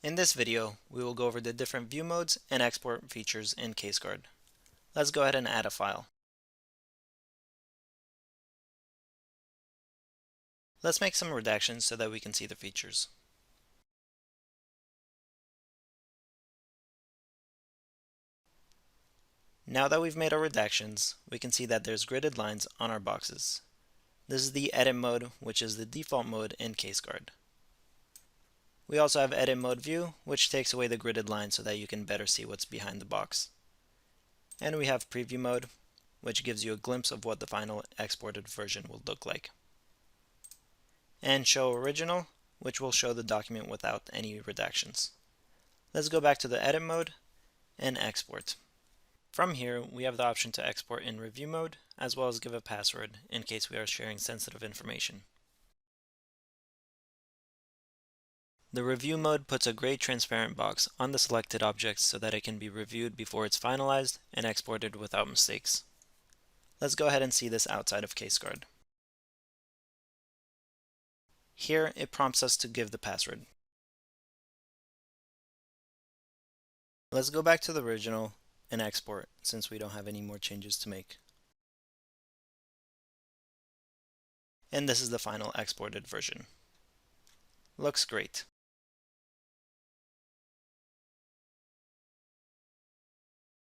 In this video, we will go over the different view modes and export features in CaseGuard. Let's go ahead and add a file. Let's make some redactions so that we can see the features. Now that we've made our redactions, we can see that there's gridded lines on our boxes. This is the edit mode, which is the default mode in CaseGuard. We also have edit mode view, which takes away the gridded lines so that you can better see what's behind the box. And we have preview mode, which gives you a glimpse of what the final exported version will look like. And show original, which will show the document without any redactions. Let's go back to the edit mode and export. From here, we have the option to export in review mode, as well as give a password in case we are sharing sensitive information. The review mode puts a gray transparent box on the selected object so that it can be reviewed before it's finalized and exported without mistakes. Let's go ahead and see this outside of CaseGuard. Here, it prompts us to give the password. Let's go back to the original and export since we don't have any more changes to make. And this is the final exported version. Looks great.